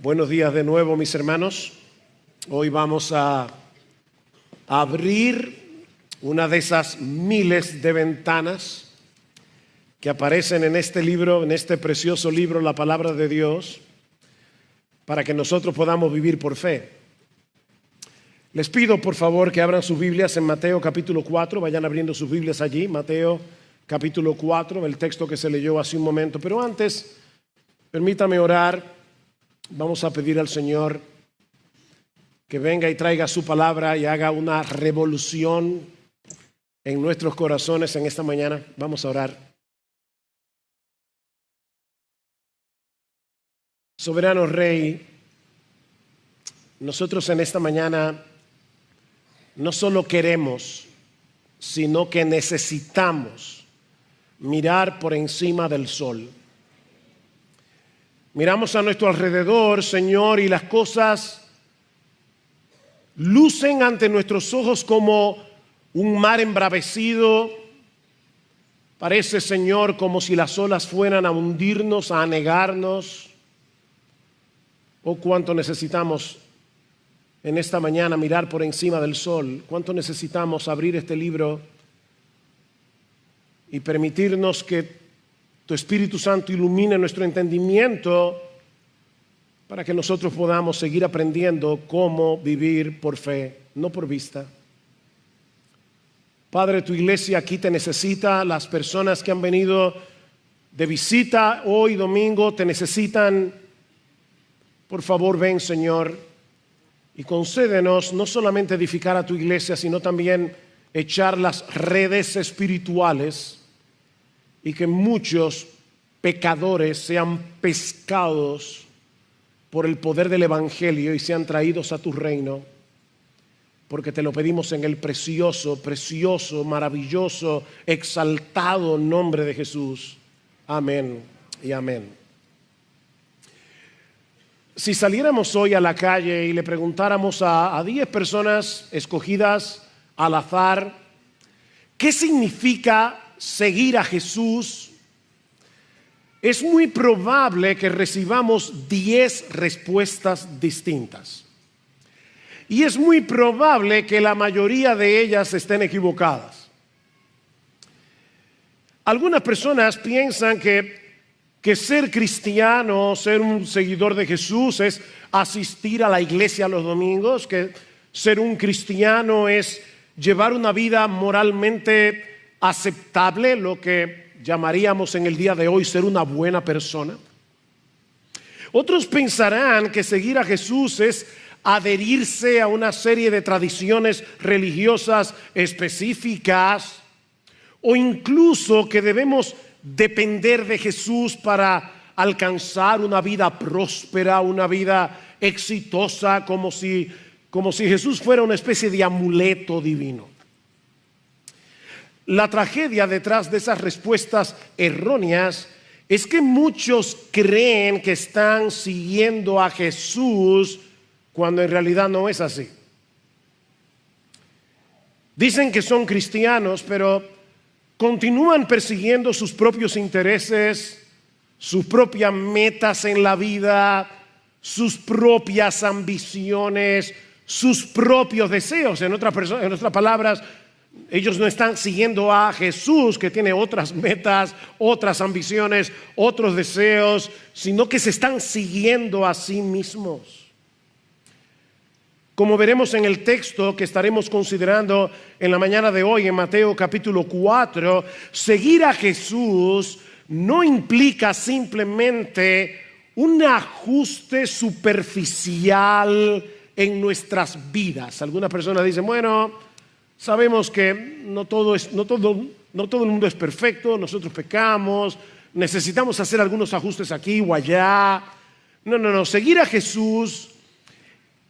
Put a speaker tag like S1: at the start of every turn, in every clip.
S1: Buenos días de nuevo, mis hermanos. Hoy vamos a abrir una de esas miles de ventanas que aparecen en este libro, en este precioso libro, la palabra de Dios, para que nosotros podamos vivir por fe. Les pido, por favor, que abran sus Biblias en Mateo capítulo 4, vayan abriendo sus Biblias allí, Mateo capítulo 4, el texto que se leyó hace un momento. Pero antes, permítame orar. Vamos a pedir al Señor que venga y traiga su palabra y haga una revolución en nuestros corazones en esta mañana. Vamos a orar. Soberano Rey, nosotros en esta mañana no solo queremos, sino que necesitamos mirar por encima del sol. Miramos a nuestro alrededor, Señor, y las cosas lucen ante nuestros ojos como un mar embravecido. Parece, Señor, como si las olas fueran a hundirnos, a anegarnos. Oh, cuánto necesitamos en esta mañana mirar por encima del sol. Cuánto necesitamos abrir este libro y permitirnos que tu Espíritu Santo ilumine nuestro entendimiento para que nosotros podamos seguir aprendiendo cómo vivir por fe, no por vista. Padre, tu iglesia aquí te necesita. Las personas que han venido de visita hoy domingo te necesitan. Por favor, ven, Señor, y concédenos no solamente edificar a tu iglesia, sino también echar las redes espirituales y que muchos pecadores sean pescados por el poder del Evangelio y sean traídos a tu reino, porque te lo pedimos en el precioso, maravilloso, exaltado nombre de Jesús. Amén y amén. Si saliéramos hoy a la calle y le preguntáramos a 10 personas escogidas al azar, ¿qué significa seguir a Jesús? Es muy probable que recibamos 10 respuestas distintas. Y es muy probable que la mayoría de ellas estén equivocadas. Algunas personas piensan que ser cristiano, ser un seguidor de Jesús es asistir a la iglesia los domingos, que ser un cristiano es llevar una vida moralmente aceptable, lo que llamaríamos en el día de hoy ser una buena persona. Otros pensarán que seguir a Jesús es adherirse a una serie de tradiciones religiosas específicas, o incluso que debemos depender de Jesús para alcanzar una vida próspera, una vida exitosa, como si Jesús fuera una especie de amuleto divino. La tragedia detrás de esas respuestas erróneas es que muchos creen que están siguiendo a Jesús cuando en realidad no es así. Dicen que son cristianos, pero continúan persiguiendo sus propios intereses, sus propias metas en la vida, sus propias ambiciones, sus propios deseos. En otras palabras, ellos no están siguiendo a Jesús, que tiene otras metas, otras ambiciones, otros deseos, sino que se están siguiendo a sí mismos. Como veremos en el texto que estaremos considerando en la mañana de hoy, en Mateo capítulo 4, seguir a Jesús no implica simplemente un ajuste superficial en nuestras vidas. Algunas personas dicen, bueno, sabemos que no todo el mundo es perfecto, nosotros pecamos, necesitamos hacer algunos ajustes aquí o allá. No, seguir a Jesús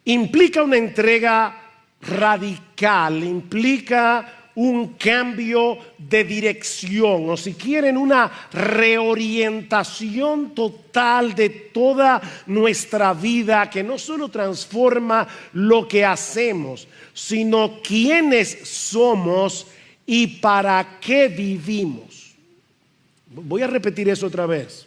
S1: implica una entrega radical, implica un cambio de dirección, o si quieren, una reorientación total de toda nuestra vida, que no solo transforma lo que hacemos, sino quiénes somos y para qué vivimos. Voy a repetir eso otra vez.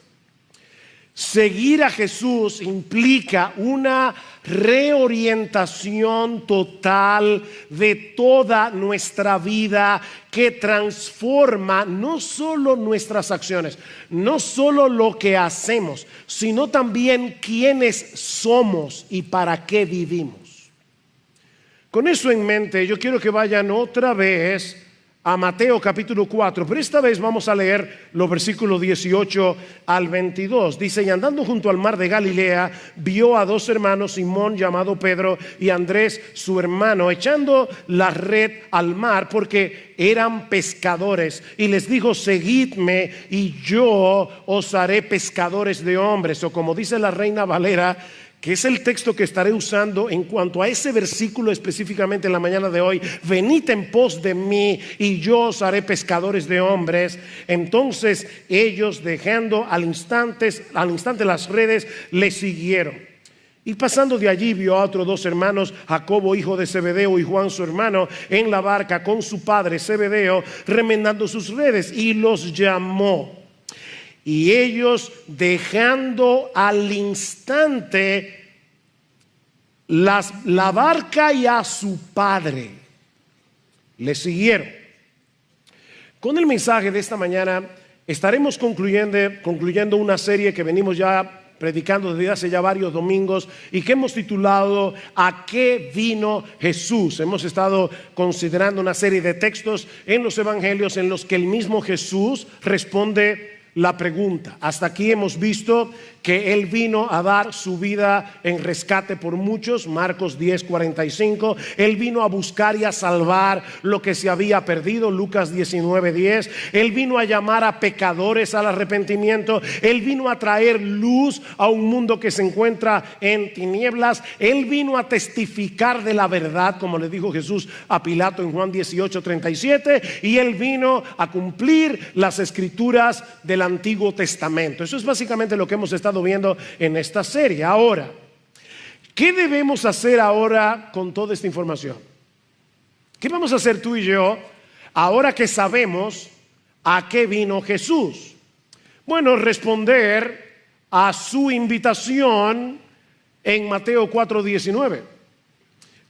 S1: Seguir a Jesús implica una reorientación total de toda nuestra vida que transforma no solo nuestras acciones, no solo lo que hacemos, sino también quiénes somos y para qué vivimos. Con eso en mente, yo quiero que vayan otra vez a Mateo capítulo 4, pero esta vez vamos a leer los versículos 18 al 22. Dice: y andando junto al mar de Galilea, vio a dos hermanos, Simón llamado Pedro y Andrés su hermano, echando la red al mar porque eran pescadores, y les dijo: seguidme y yo os haré pescadores de hombres. O como dice la Reina Valera, que es el texto que estaré usando en cuanto a ese versículo específicamente en la mañana de hoy: venid en pos de mí y yo os haré pescadores de hombres. Entonces ellos, dejando al instante las redes, le siguieron. Y pasando de allí vio a otros dos hermanos, Jacobo hijo de Zebedeo y Juan su hermano, en la barca con su padre Zebedeo, remendando sus redes, y los llamó. Y ellos, dejando al instante la barca y a su padre, le siguieron. Con el mensaje de esta mañana estaremos concluyendo una serie que venimos ya predicando desde hace ya varios domingos y que hemos titulado ¿A qué vino Jesús? Hemos estado considerando una serie de textos en los evangelios en los que el mismo Jesús responde la pregunta. Hasta aquí hemos visto que Él vino a dar su vida en rescate por muchos, Marcos 10:45. Él vino a buscar y a salvar lo que se había perdido, Lucas 19:10. Él vino a llamar a pecadores al arrepentimiento. Él vino a traer luz a un mundo que se encuentra en tinieblas. Él vino a testificar de la verdad, como le dijo Jesús a Pilato en Juan 18:37. Y Él vino a cumplir las escrituras del Antiguo Testamento. Eso es básicamente lo que hemos estado viendo en esta serie. Ahora, ¿qué debemos hacer ahora con toda esta información? ¿Qué vamos a hacer tú y yo ahora que sabemos a qué vino Jesús? Bueno, responder a su invitación en Mateo 4:19.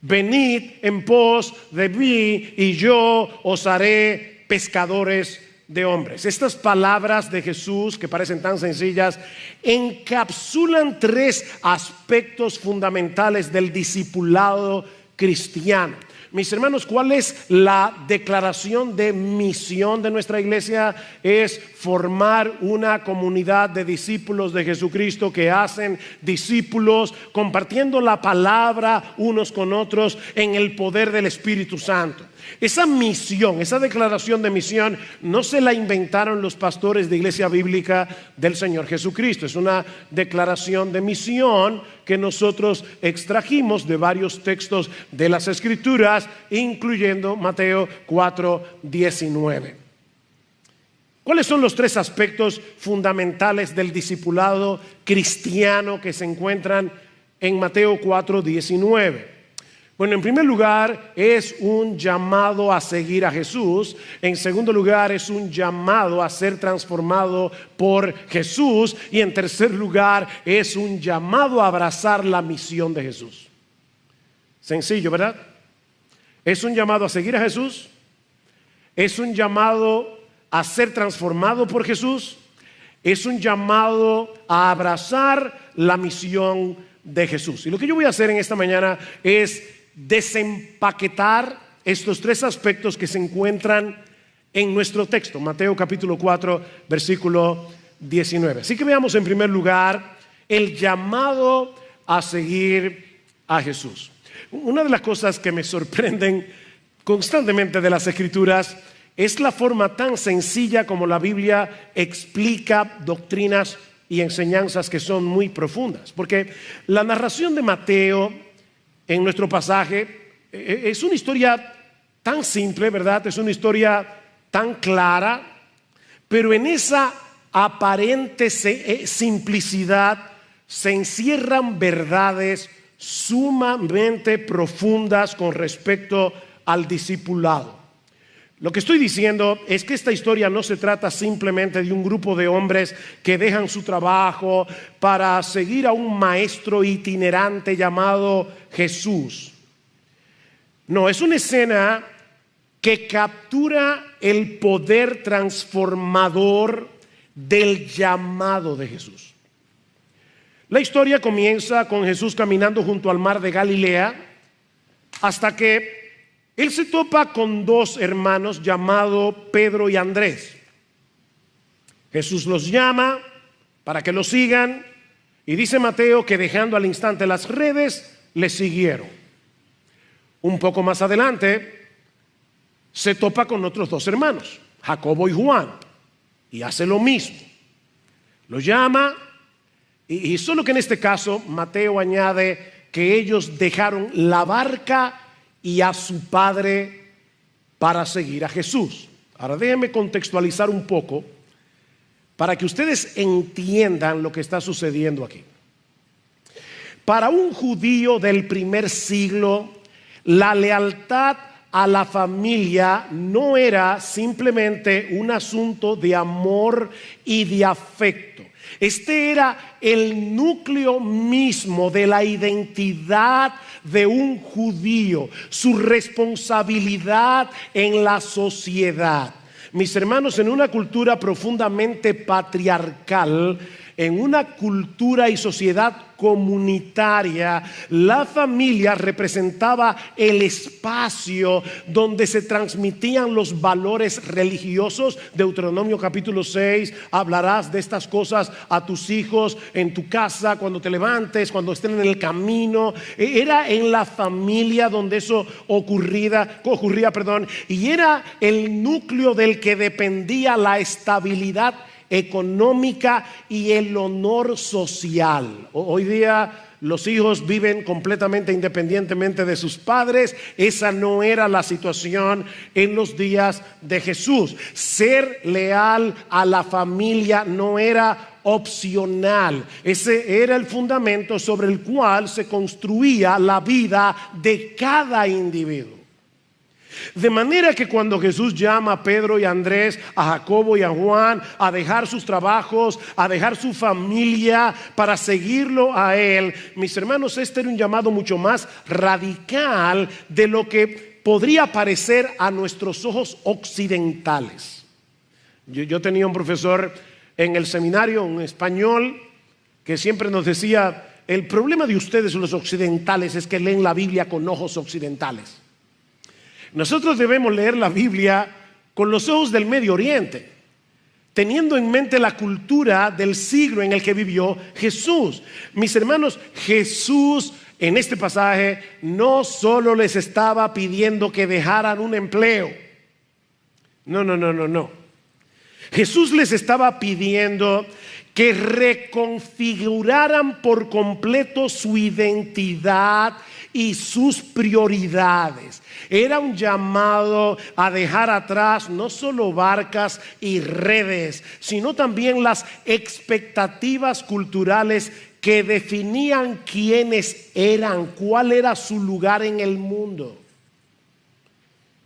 S1: Venid en pos de mí y yo os haré pescadores de hombres. Estas palabras de Jesús, que parecen tan sencillas, encapsulan tres aspectos fundamentales del discipulado cristiano. Mis hermanos, ¿cuál es la declaración de misión de nuestra iglesia? Es formar una comunidad de discípulos de Jesucristo que hacen discípulos, compartiendo la palabra unos con otros en el poder del Espíritu Santo. Esa misión, esa declaración de misión, no se la inventaron los pastores de Iglesia Bíblica del Señor Jesucristo. Es una declaración de misión que nosotros extrajimos de varios textos de las Escrituras, incluyendo Mateo 4:19. ¿Cuáles son los tres aspectos fundamentales del discipulado cristiano que se encuentran en Mateo 4:19? Bueno, en primer lugar es un llamado a seguir a Jesús. En segundo lugar es un llamado a ser transformado por Jesús. Y en tercer lugar es un llamado a abrazar la misión de Jesús. Sencillo, ¿verdad? Es un llamado a seguir a Jesús. Es un llamado a ser transformado por Jesús. Es un llamado a abrazar la misión de Jesús. Y lo que yo voy a hacer en esta mañana es desempaquetar estos tres aspectos que se encuentran en nuestro texto, Mateo capítulo 4, versículo 19. Así que veamos en primer lugar el llamado a seguir a Jesús. Una de las cosas que me sorprenden constantemente de las Escrituras es la forma tan sencilla como la Biblia explica doctrinas y enseñanzas que son muy profundas. Porque la narración de Mateo en nuestro pasaje es una historia tan simple, ¿verdad? Es una historia tan clara, pero en esa aparente simplicidad se encierran verdades sumamente profundas con respecto al discipulado. Lo que estoy diciendo es que esta historia no se trata simplemente de un grupo de hombres que dejan su trabajo para seguir a un maestro itinerante llamado Jesús. No, es una escena que captura el poder transformador del llamado de Jesús. La historia comienza con Jesús caminando junto al mar de Galilea hasta que él se topa con dos hermanos llamados Pedro y Andrés. Jesús los llama para que lo sigan y dice Mateo que dejando al instante las redes, le siguieron. Un poco más adelante se topa con otros dos hermanos, Jacobo y Juan, y hace lo mismo. Los llama y solo que en este caso Mateo añade que ellos dejaron la barca y a su padre para seguir a Jesús. Ahora déjenme contextualizar un poco para que ustedes entiendan lo que está sucediendo aquí. Para un judío del primer siglo, la lealtad a la familia no era simplemente un asunto de amor y de afecto. Este era el núcleo mismo de la identidad de un judío, su responsabilidad en la sociedad. Mis hermanos, en una cultura profundamente patriarcal, en una cultura y sociedad comunitaria, la familia representaba el espacio donde se transmitían los valores religiosos. Deuteronomio capítulo 6, hablarás de estas cosas a tus hijos en tu casa, cuando te levantes, cuando estén en el camino. Era en la familia donde eso ocurría, y era el núcleo del que dependía la estabilidad económica y el honor social. Hoy día los hijos viven completamente independientemente de sus padres. Esa no era la situación en los días de Jesús. Ser leal a la familia no era opcional. Ese era el fundamento sobre el cual se construía la vida de cada individuo. De manera que cuando Jesús llama a Pedro y a Andrés, a Jacobo y a Juan a dejar sus trabajos, a dejar su familia para seguirlo a Él, mis hermanos, este era un llamado mucho más radical de lo que podría parecer a nuestros ojos occidentales. Yo tenía un profesor en el seminario, un español, que siempre nos decía: el problema de ustedes los occidentales es que leen la Biblia con ojos occidentales. Nosotros debemos leer la Biblia con los ojos del Medio Oriente, teniendo en mente la cultura del siglo en el que vivió Jesús. Mis hermanos, Jesús en este pasaje no solo les estaba pidiendo que dejaran un empleo. No. Jesús les estaba pidiendo que reconfiguraran por completo su identidad y sus prioridades. Era un llamado a dejar atrás no solo barcas y redes, sino también las expectativas culturales que definían quiénes eran, cuál era su lugar en el mundo.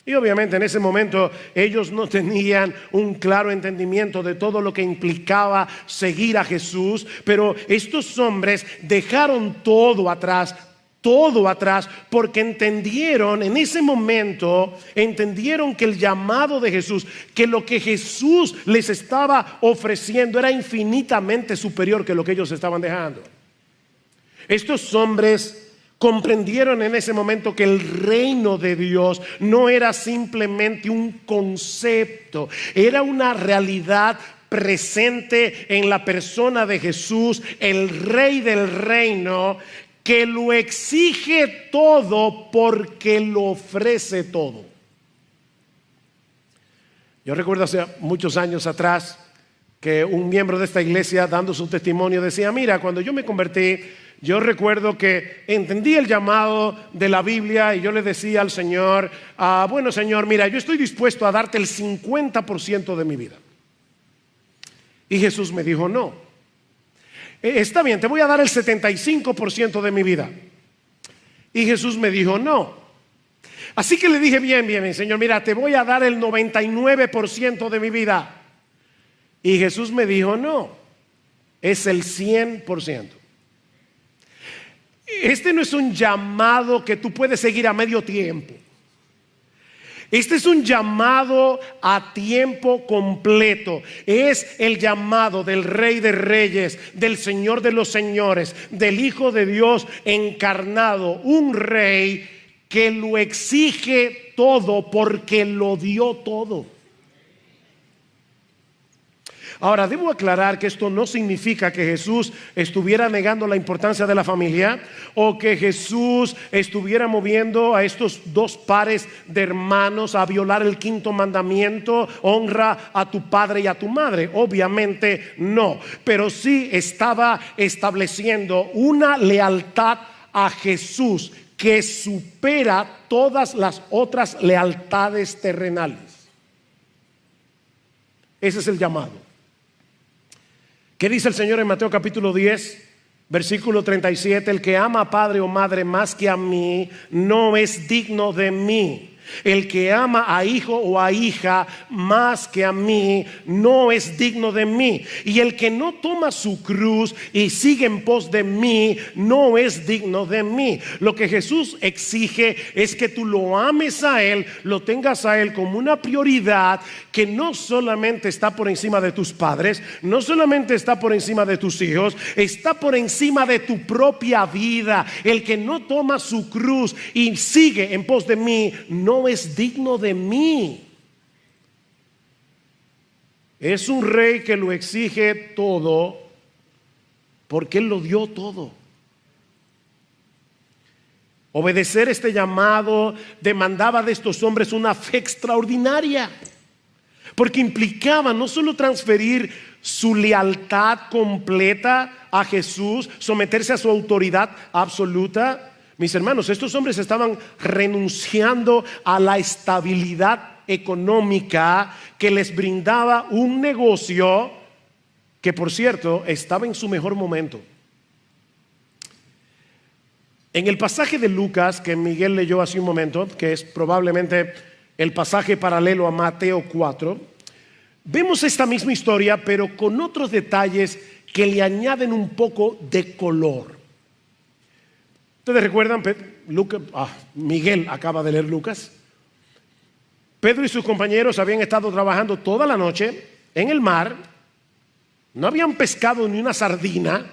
S1: Y obviamente en ese momento ellos no tenían un claro entendimiento de todo lo que implicaba seguir a Jesús, pero estos hombres dejaron todo atrás, porque entendieron en ese momento, entendieron que el llamado de Jesús, que lo que Jesús les estaba ofreciendo era infinitamente superior que lo que ellos estaban dejando. Estos hombres comprendieron en ese momento que el reino de Dios no era simplemente un concepto, era una realidad presente en la persona de Jesús, el Rey del reino, que lo exige todo porque lo ofrece todo. Yo recuerdo hace muchos años atrás que un miembro de esta iglesia, dando su testimonio, decía: mira, cuando yo me convertí, yo recuerdo que entendí el llamado de la Biblia y yo le decía al Señor: bueno, Señor, mira, yo estoy dispuesto a darte el 50% de mi vida. Y Jesús me dijo: no, está bien, te voy a dar el 75% de mi vida. Y Jesús me dijo: no, Así que le dije, bien, Señor, mira, te voy a dar el 99% de mi vida. Y Jesús me dijo, no, es el 100%. Este no es un llamado que tú puedes seguir a medio tiempo. Este es un llamado a tiempo completo. Es el llamado del Rey de Reyes, del Señor de los Señores, del Hijo de Dios encarnado. Un Rey que lo exige todo porque lo dio todo. Ahora, debo aclarar que esto no significa que Jesús estuviera negando la importancia de la familia o que Jesús estuviera moviendo a estos dos pares de hermanos a violar el quinto mandamiento: honra a tu padre y a tu madre. Obviamente no, pero sí estaba estableciendo una lealtad a Jesús que supera todas las otras lealtades terrenales. Ese es el llamado. ¿Qué dice el Señor en Mateo capítulo 10, versículo 37? El que ama a padre o madre más que a mí no es digno de mí. El que ama a hijo o a hija más que a mí no es digno de mí. Y el que no toma su cruz y sigue en pos de mí no es digno de mí. Lo que Jesús exige es que tú lo ames a Él, lo tengas a Él como una prioridad, que no solamente está por encima de tus padres, no solamente está por encima de tus hijos, está por encima de tu propia vida. El que no toma su cruz y sigue en pos de mí no es digno de mí. Es un rey que lo exige todo porque Él lo dio todo. Obedecer este llamado demandaba de estos hombres una fe extraordinaria, porque implicaba no solo transferir su lealtad completa a Jesús, someterse a su autoridad absoluta. Mis hermanos, estos hombres estaban renunciando a la estabilidad económica que les brindaba un negocio que, por cierto, estaba en su mejor momento. En el pasaje de Lucas que Miguel leyó hace un momento, que es probablemente el pasaje paralelo a Mateo 4, vemos esta misma historia, pero con otros detalles que le añaden un poco de color. ¿Ustedes recuerdan? Miguel acaba de leer Lucas. Pedro y sus compañeros habían estado trabajando toda la noche en el mar. No habían pescado ni una sardina.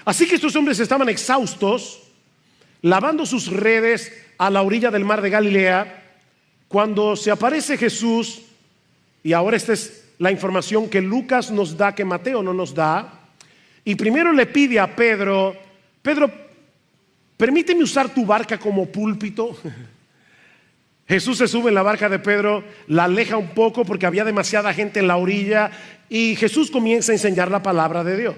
S1: Así que estos hombres estaban exhaustos, lavando sus redes a la orilla del mar de Galilea, cuando se aparece Jesús. Y ahora esta es la información que Lucas nos da, que Mateo no nos da. Y primero le pide a Pedro: Pedro, permíteme usar tu barca como púlpito. Jesús se sube en la barca de Pedro, la aleja un poco porque había demasiada gente en la orilla, y Jesús comienza a enseñar la palabra de Dios.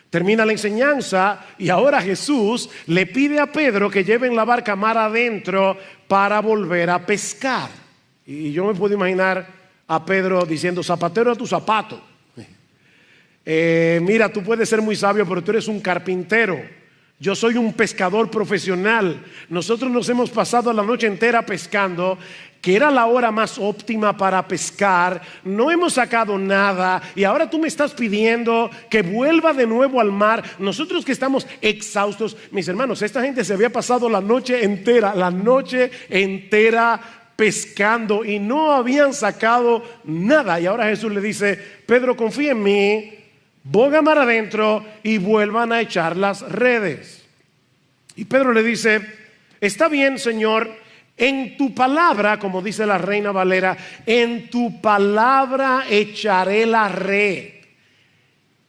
S1: Termina la enseñanza y ahora Jesús le pide a Pedro que lleven la barca mar adentro para volver a pescar. Y yo me puedo imaginar a Pedro diciendo: zapatero a tu zapato. Mira, tú puedes ser muy sabio, pero tú eres un carpintero. Yo soy un pescador profesional. Nosotros nos hemos pasado la noche entera pescando, que era la hora más óptima para pescar. No hemos sacado nada y ahora tú me estás pidiendo que vuelva de nuevo al mar. Nosotros que estamos exhaustos. Mis hermanos, esta gente se había pasado la noche entera pescando y no habían sacado nada. Y ahora Jesús le dice: Pedro, confía en mí, boga mar adentro y vuelvan a echar las redes. Y Pedro le dice: está bien, Señor, en tu palabra, como dice la Reina Valera, en tu palabra echaré la red.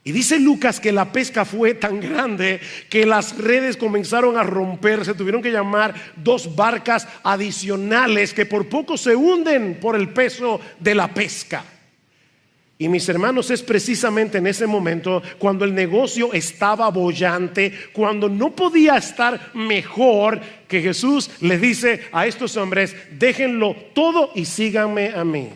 S1: Y dice Lucas que la pesca fue tan grande que las redes comenzaron a romperse. Tuvieron que llamar 2 barcas adicionales que por poco se hunden por el peso de la pesca. Y mis hermanos, es precisamente en ese momento, cuando el negocio estaba boyante, cuando no podía estar mejor, que Jesús les dice a estos hombres: déjenlo todo y síganme a mí.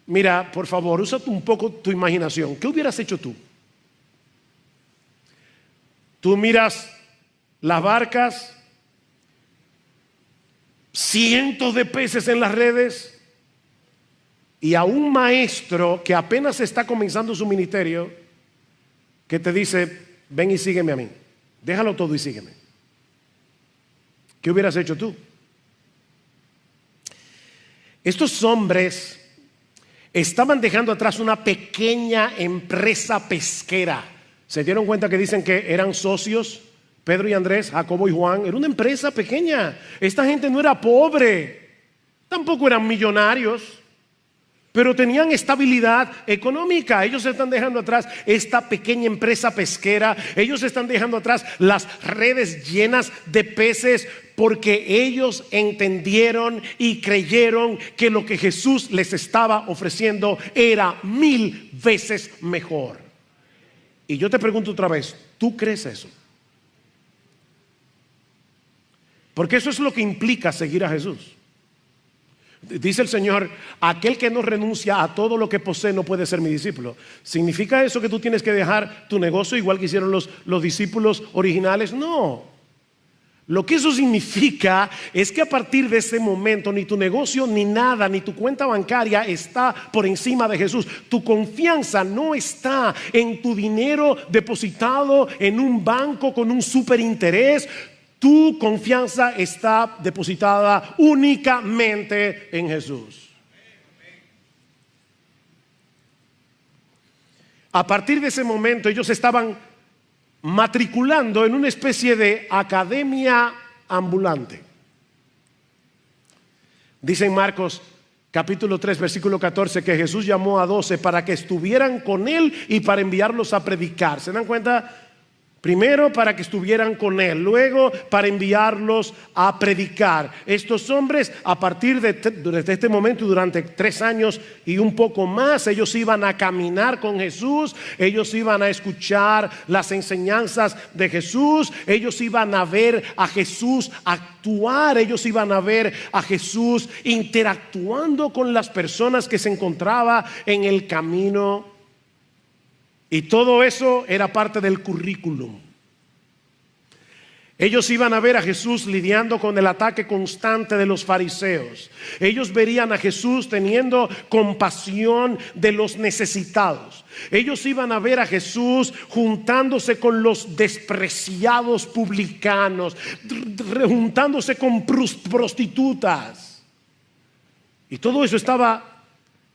S1: Mira, por favor, usa un poco tu imaginación. ¿Qué hubieras hecho tú? Tú miras las barcas, cientos de peces en las redes, y a un maestro que apenas está comenzando su ministerio, que te dice: ven y sígueme a mí, déjalo todo y sígueme. ¿Qué hubieras hecho tú? Estos hombres estaban dejando atrás una pequeña empresa pesquera. ¿Se dieron cuenta que dicen que eran socios? Pedro y Andrés, Jacobo y Juan. Era una empresa pequeña. Esta gente no era pobre, tampoco eran millonarios, pero tenían estabilidad económica. Ellos están dejando atrás esta pequeña empresa pesquera. Ellos están dejando atrás las redes llenas de peces, porque ellos entendieron y creyeron que lo que Jesús les estaba ofreciendo era 1000 veces mejor. Y yo te pregunto otra vez, ¿tú crees eso? Porque eso es lo que implica seguir a Jesús. Dice el Señor: aquel que no renuncia a todo lo que posee no puede ser mi discípulo. ¿Significa eso que tú tienes que dejar tu negocio igual que hicieron los discípulos originales? No. Lo que eso significa es que a partir de ese momento ni tu negocio, ni nada, ni tu cuenta bancaria está por encima de Jesús. Tu confianza no está en tu dinero depositado en un banco con un superinterés. Tu confianza está depositada únicamente en Jesús. A partir de ese momento ellos estaban matriculando en una especie de academia ambulante. Dice en Marcos capítulo 3 versículo 14 que Jesús llamó a 12 para que estuvieran con él y para enviarlos a predicar. ¿Se dan cuenta? Primero para que estuvieran con él, luego para enviarlos a predicar. Estos hombres, a partir de este momento, durante 3 años y un poco más, ellos iban a caminar con Jesús, ellos iban a escuchar las enseñanzas de Jesús, ellos iban a ver a Jesús actuar, ellos iban a ver a Jesús interactuando con las personas que se encontraban en el camino. Y todo eso era parte del currículum. Ellos iban a ver a Jesús lidiando con el ataque constante de los fariseos. Ellos verían a Jesús teniendo compasión de los necesitados. Ellos iban a ver a Jesús juntándose con los despreciados publicanos, juntándose con prostitutas. Y todo eso estaba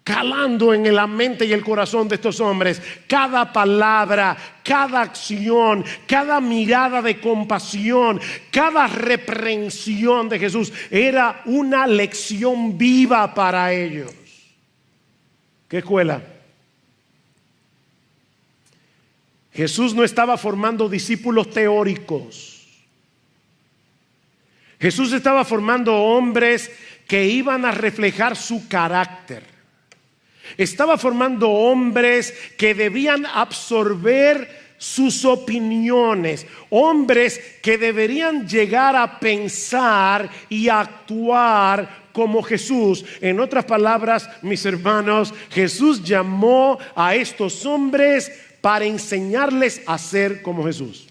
S1: calando en la mente y el corazón de estos hombres. Cada palabra, cada acción, cada mirada de compasión, cada reprensión de Jesús era una lección viva para ellos. ¿Qué escuela? Jesús no estaba formando discípulos teóricos. Jesús estaba formando hombres que iban a reflejar su carácter. Estaba formando hombres que debían absorber sus opiniones, hombres que deberían llegar a pensar y actuar como Jesús. En otras palabras, mis hermanos, Jesús llamó a estos hombres para enseñarles a ser como Jesús.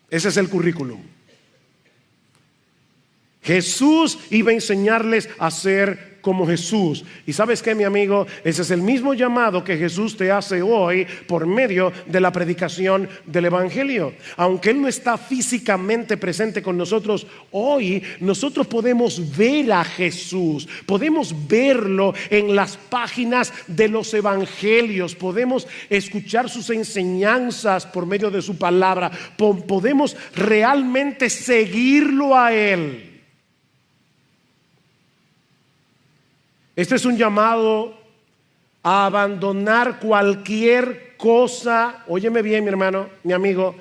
S1: Ese es el currículum. Jesús iba a enseñarles a ser como Jesús. Y ¿sabes qué, mi amigo? Ese es el mismo llamado que Jesús te hace hoy por medio de la predicación del Evangelio. Aunque Él no está físicamente presente con nosotros hoy, nosotros podemos ver a Jesús, podemos verlo en las páginas de los Evangelios, podemos escuchar sus enseñanzas por medio de su palabra, podemos realmente seguirlo a Él. Este es un llamado a abandonar cualquier cosa. Óyeme bien, mi hermano, mi amigo.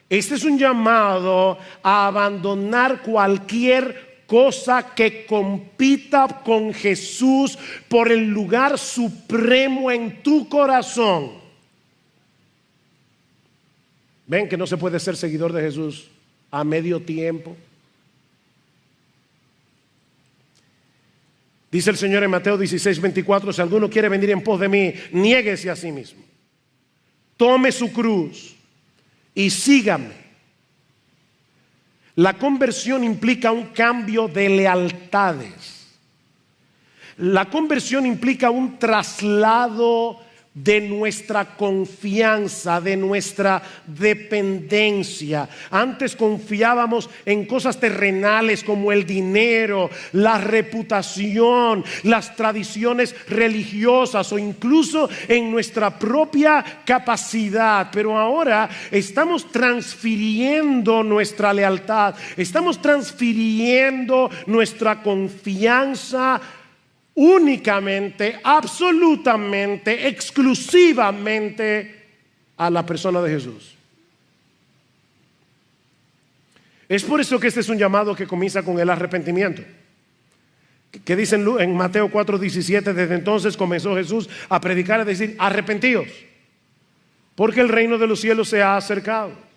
S1: Este es un llamado a abandonar cualquier cosa que compita con Jesús por el lugar supremo en tu corazón. Ven que no se puede ser seguidor de Jesús a medio tiempo. Dice el Señor en Mateo 16:24, si alguno quiere venir en pos de mí, niéguese a sí mismo, tome su cruz y sígame. La conversión implica un cambio de lealtades. La conversión implica un traslado de nuestra confianza, de nuestra dependencia. Antes confiábamos en cosas terrenales como el dinero, la reputación, las tradiciones religiosas o incluso en nuestra propia capacidad. Pero ahora estamos transfiriendo nuestra lealtad, estamos transfiriendo nuestra confianza únicamente, absolutamente, exclusivamente a la persona de Jesús. Es por eso que este es un llamado que comienza con el arrepentimiento. Que dicen en Mateo 4:17, desde entonces comenzó Jesús a predicar, a decir: arrepentíos, porque el reino de los cielos se ha acercado.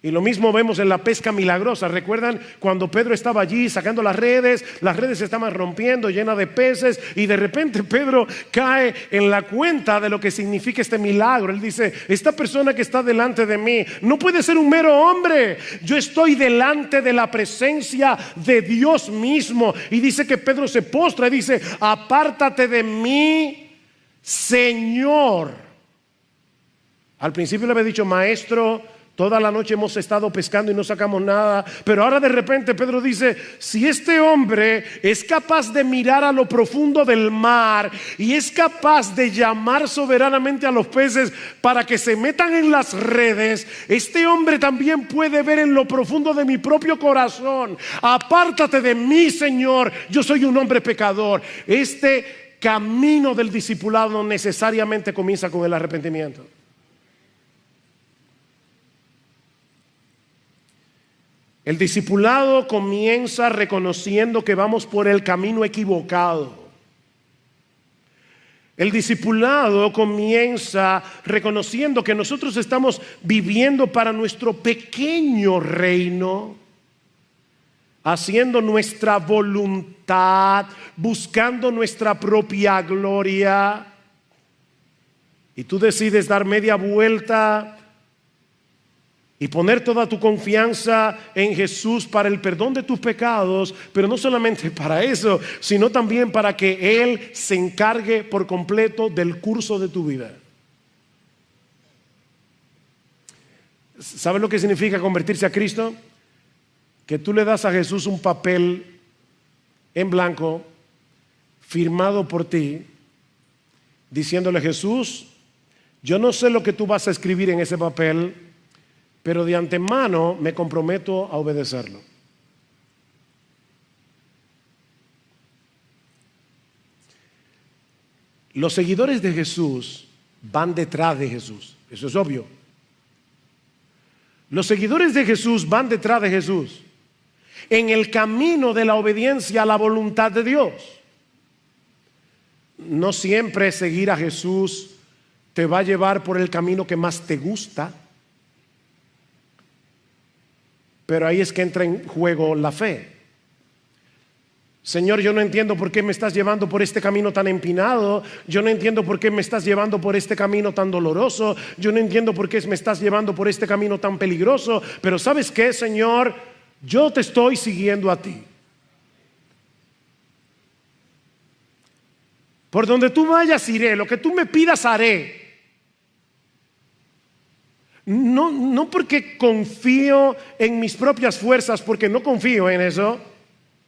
S1: Y lo mismo vemos en la pesca milagrosa. ¿Recuerdan cuando Pedro estaba allí sacando las redes? Las redes se estaban rompiendo, llenas de peces, y de repente Pedro cae en la cuenta de lo que significa este milagro. Él dice: esta persona que está delante de mí no puede ser un mero hombre. Yo estoy delante de la presencia de Dios mismo. Y dice que Pedro se postra y dice: apártate de mí, Señor. Al principio le había dicho: maestro, toda la noche hemos estado pescando y no sacamos nada. Pero ahora de repente Pedro dice: si este hombre es capaz de mirar a lo profundo del mar y es capaz de llamar soberanamente a los peces para que se metan en las redes, este hombre también puede ver en lo profundo de mi propio corazón. Apártate de mí, Señor, yo soy un hombre pecador. Este camino del discipulado necesariamente comienza con el arrepentimiento. El discipulado comienza reconociendo que vamos por el camino equivocado. El discipulado comienza reconociendo que nosotros estamos viviendo para nuestro pequeño reino, haciendo nuestra voluntad, buscando nuestra propia gloria. Y tú decides dar media vuelta y poner toda tu confianza en Jesús para el perdón de tus pecados, pero no solamente para eso, sino también para que Él se encargue por completo del curso de tu vida. ¿Sabes lo que significa convertirse a Cristo? Que tú le das a Jesús un papel en blanco, firmado por ti, diciéndole: Jesús, yo no sé lo que tú vas a escribir en ese papel, pero de antemano me comprometo a obedecerlo. Los seguidores de Jesús van detrás de Jesús. Eso es obvio. Los seguidores de Jesús van detrás de Jesús en el camino de la obediencia a la voluntad de Dios. No siempre seguir a Jesús te va a llevar por el camino que más te gusta. Pero ahí es que entra en juego la fe. Señor, yo no entiendo por qué me estás llevando por este camino tan empinado. Yo no entiendo por qué me estás llevando por este camino tan doloroso. Yo no entiendo por qué me estás llevando por este camino tan peligroso. Pero ¿sabes qué, Señor? Yo te estoy siguiendo a ti. Por donde tú vayas iré, lo que tú me pidas haré. No porque confío en mis propias fuerzas, porque no confío en eso.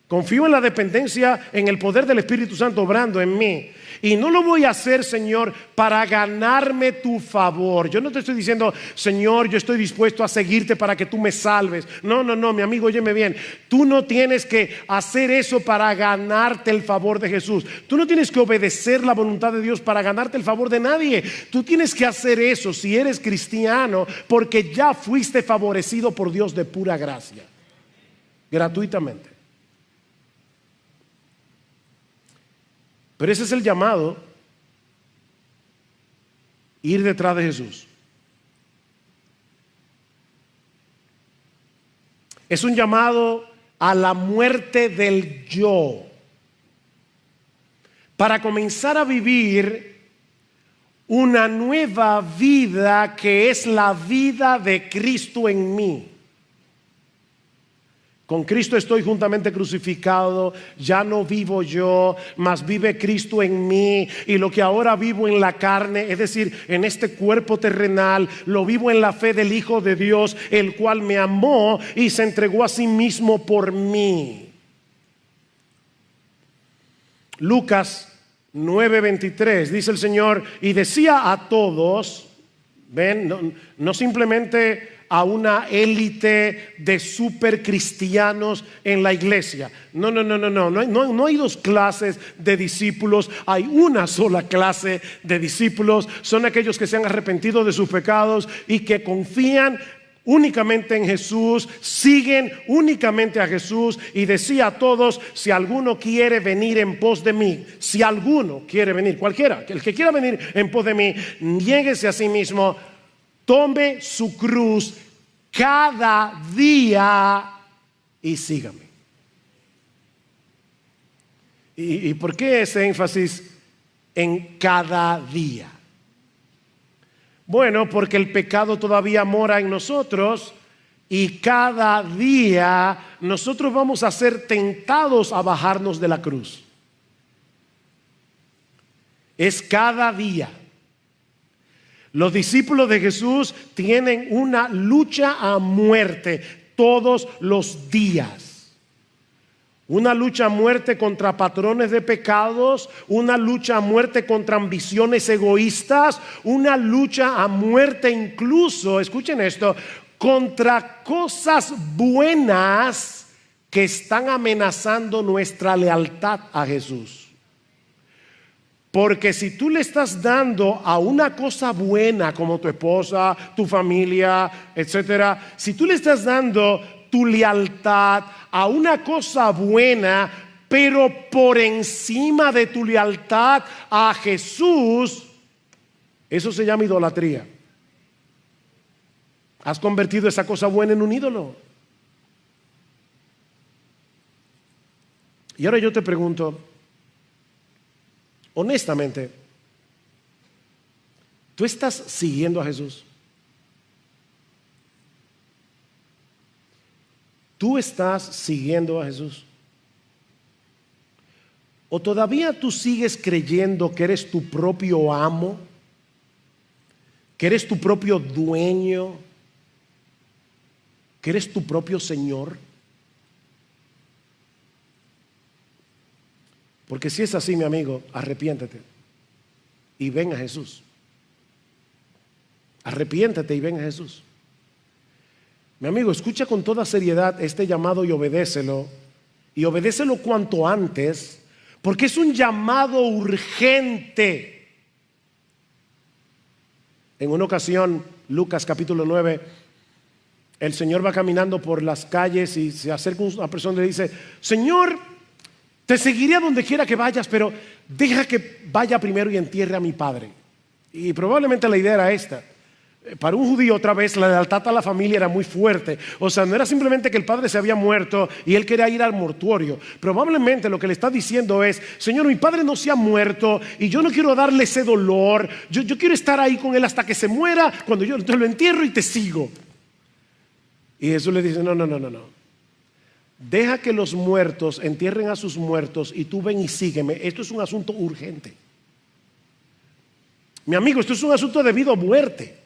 S1: Confío en la dependencia, en el poder del Espíritu Santo obrando en mí. Y no lo voy a hacer, Señor, para ganarme tu favor. Yo no te estoy diciendo: Señor, yo estoy dispuesto a seguirte para que tú me salves. No, mi amigo, óyeme bien. Tú no tienes que hacer eso para ganarte el favor de Jesús. Tú no tienes que obedecer la voluntad de Dios para ganarte el favor de nadie. Tú tienes que hacer eso, si eres cristiano, porque ya fuiste favorecido por Dios de pura gracia, gratuitamente. Pero ese es el llamado: ir detrás de Jesús. Es un llamado a la muerte del yo, para comenzar a vivir una nueva vida que es la vida de Cristo en mí. Con Cristo estoy juntamente crucificado, ya no vivo yo, mas vive Cristo en mí. Y lo que ahora vivo en la carne, es decir, en este cuerpo terrenal, lo vivo en la fe del Hijo de Dios, el cual me amó y se entregó a sí mismo por mí. Lucas 9:23 dice el Señor, y decía a todos, ven, no simplemente a una élite de supercristianos en la iglesia. No hay dos clases de discípulos, hay una sola clase de discípulos. Son aquellos que se han arrepentido de sus pecados y que confían únicamente en Jesús, siguen únicamente a Jesús. Y decía a todos, si alguno quiere venir en pos de mí, si alguno quiere venir, cualquiera, el que quiera venir en pos de mí, niéguese a sí mismo, tome su cruz cada día y sígame. ¿Y por qué ese énfasis en cada día? Bueno, porque el pecado todavía mora en nosotros y cada día nosotros vamos a ser tentados a bajarnos de la cruz. Es cada día. Los discípulos de Jesús tienen una lucha a muerte todos los días. Una lucha a muerte contra patrones de pecados, una lucha a muerte contra ambiciones egoístas, una lucha a muerte incluso, escuchen esto, contra cosas buenas que están amenazando nuestra lealtad a Jesús. Porque si tú le estás dando a una cosa buena como tu esposa, tu familia, etcétera, si tú le estás dando tu lealtad a una cosa buena, pero por encima de tu lealtad a Jesús, eso se llama idolatría. Has convertido esa cosa buena en un ídolo. Y ahora yo te pregunto, honestamente, ¿tú estás siguiendo a Jesús? ¿Tú estás siguiendo a Jesús? ¿O todavía tú sigues creyendo que eres tu propio amo? ¿Que eres tu propio dueño? ¿Que eres tu propio Señor? Porque si es así, mi amigo, arrepiéntete y ven a Jesús. Arrepiéntete y ven a Jesús. Mi amigo, escucha con toda seriedad este llamado y obedécelo. Y obedécelo cuanto antes, porque es un llamado urgente. En una ocasión, Lucas capítulo 9, el Señor va caminando por las calles y se acerca una persona y le dice: Señor, te seguiré a donde quiera que vayas, pero deja que vaya primero y entierre a mi padre. Y probablemente la idea era esta. Para un judío, otra vez, la lealtad a la familia era muy fuerte. O sea, no era simplemente que el padre se había muerto y él quería ir al mortuorio. Probablemente lo que le está diciendo es: Señor, mi padre no se ha muerto y yo no quiero darle ese dolor. Yo quiero estar ahí con él hasta que se muera. Cuando yo te lo entierro y te sigo. Y Jesús le dice: no. Deja que los muertos entierren a sus muertos y tú ven y sígueme. Esto es un asunto urgente. Mi amigo, esto es un asunto de vida o muerte.